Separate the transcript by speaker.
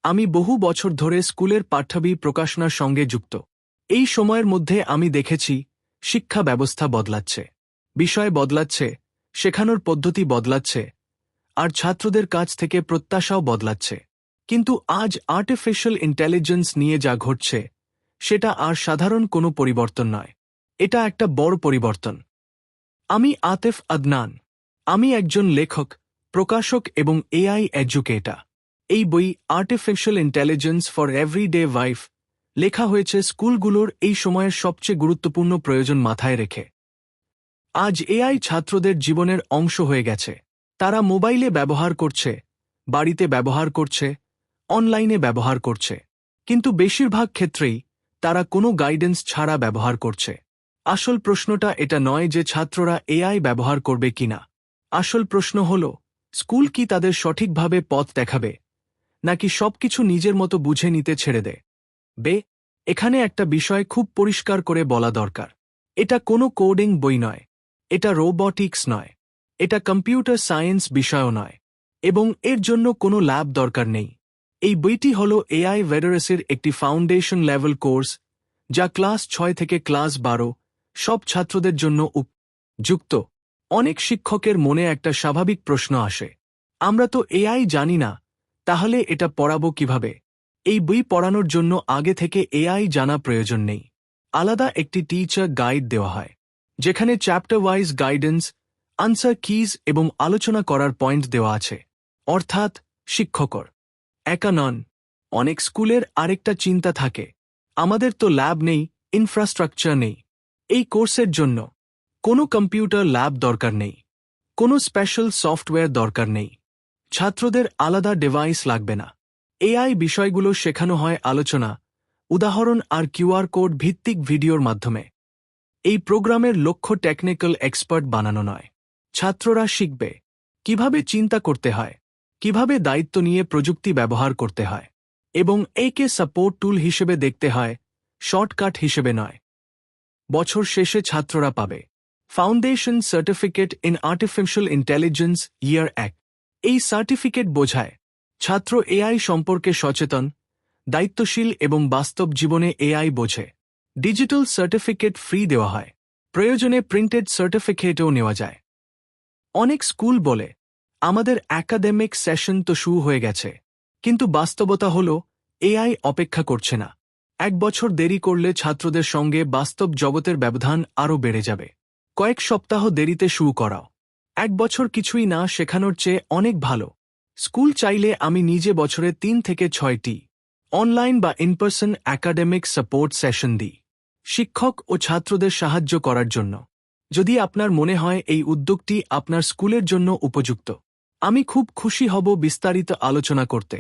Speaker 1: আমি বহু বছর ধরে স্কুলের পাঠ্যবই প্রকাশনার সঙ্গে যুক্ত। এই সময়ের মধ্যে আমি দেখেছি শিক্ষা ব্যবস্থা বদলাচ্ছে, বিষয় বদলাচ্ছে, শেখানোর পদ্ধতি বদলাচ্ছে, আর ছাত্রদের কাছ থেকে প্রত্যাশাও বদলাচ্ছে। কিন্তু আজ আর্টিফিশিয়াল ইন্টেলিজেন্স নিয়ে যা ঘটছে সেটা আর সাধারণ কোনো পরিবর্তন নয়, এটা একটা বড় পরিবর্তন। আমি আতিফ আদনান। আমি একজন লেখক, প্রকাশক এবং এআই এডুকেটর। এই বই artificial intelligence for everyday life লেখা হয়েছে স্কুলগুলোর এই সময়ের সবচেয়ে গুরুত্বপূর্ণ প্রয়োজন মাথায় রেখে। আজ এআই ছাত্রদের জীবনের অংশ হয়ে গেছে। তারা মোবাইলে ব্যবহার করছে, বাড়িতে ব্যবহার করছে, অনলাইনে ব্যবহার করছে, কিন্তু বেশিরভাগ ক্ষেত্রেই তারা কোনো গাইডেন্স ছাড়া ব্যবহার করছে। আসল প্রশ্নটা এটা নয় যে ছাত্ররা এআই ব্যবহার করবে কিনা। আসল প্রশ্ন হল, স্কুল কি তাদের সঠিকভাবে পথ দেখাবে, নাকি সবকিছু নিজের মতো বুঝে নিতে ছেড়ে দেয়। এখানে একটা বিষয় খুব পরিষ্কার করে বলা দরকার। এটা কোনো কোডিং বই নয়, এটা রোবটিক্স নয়, এটা কম্পিউটার সায়েন্স বিষয়ও নয়, এবং এর জন্য কোনো ল্যাব দরকার নেই। এই বইটি হল এআই লিটারেসির একটি ফাউন্ডেশন লেভেল কোর্স, যা ক্লাস 6 থেকে ক্লাস 12 সব ছাত্রদের জন্য উপযুক্ত। অনেক শিক্ষকের মনে একটা স্বাভাবিক প্রশ্ন আসে, আমরা তো এআই জানি না, তাহলে এটা পড়াবো কিভাবে? এই বই পড়ানোর জন্য আগে থেকে এআই জানা প্রয়োজন নেই। আলাদা একটি টিচার গাইড দেওয়া হয়, যেখানে chapter wise guidance, answer keys এবং আলোচনা করার পয়েন্ট দেওয়া আছে। অর্থাৎ শিক্ষকর একা নন। অনেক স্কুলের আরেকটা চিন্তা থাকে, আমাদের তো ল্যাব নেই, ইনফ্রাস্ট্রাকচার নেই। এই কোর্সের জন্য কোনো কম্পিউটার ল্যাব দরকার নেই, কোনো স্পেশাল সফটওয়্যার দরকার নেই, ছাত্রদের আলাদা ডিভাইস লাগবে না। এআই বিষয়গুলো শেখানো হয় আলোচনা, উদাহরণ আর কিউআর কোড ভিত্তিক ভিডিওর মাধ্যমে। এই প্রোগ্রামের লক্ষ্য টেকনিক্যাল এক্সপার্ট বানানো নয়। ছাত্ররা শিখবে কিভাবে চিন্তা করতে হয়, কিভাবে দায়িত্ব নিয়ে প্রযুক্তি ব্যবহার করতে হয়, এবং একে সাপোর্ট টুল হিসেবে দেখতে হয়, শর্টকাট হিসেবে নয়। বছর শেষে ছাত্ররা পাবে foundation certificate in artificial intelligence year 1। এই সার্টিফিকেট বোঝায় ছাত্র এআই সম্পর্কে সচেতন, দায়িত্বশীল এবং বাস্তব জীবনে এআই বোঝে। ডিজিটাল সার্টিফিকেট ফ্রি দেওয়া হয়, প্রয়োজনে প্রিন্টেড সার্টিফিকেটও নেওয়া যায়। অনেক স্কুল বলে, আমাদের একাডেমিক সেশন তো শুরু হয়ে গেছে, কিন্তু বাস্তবতা হল এআই অপেক্ষা করছে না। 1 বছর দেরি করলে ছাত্রদের সঙ্গে বাস্তব জগতের ব্যবধান আরও বেড়ে যাবে। কয়েক সপ্তাহ দেরিতে শুরু করাও 1 বছর কিছুই না শেখানোর চেয়ে অনেক ভালো। স্কুল চাইলে আমি নিজে বছরে 3 থেকে 6টি অনলাইন বা ইনপারসন একাডেমিক সাপোর্ট সেশন দিই, শিক্ষক ও ছাত্রদের সাহায্য করার জন্য। যদি আপনার মনে হয় এই উদ্যোগটি আপনার স্কুলের জন্য উপযুক্ত, আমি খুব খুশি হব বিস্তারিত আলোচনা করতে।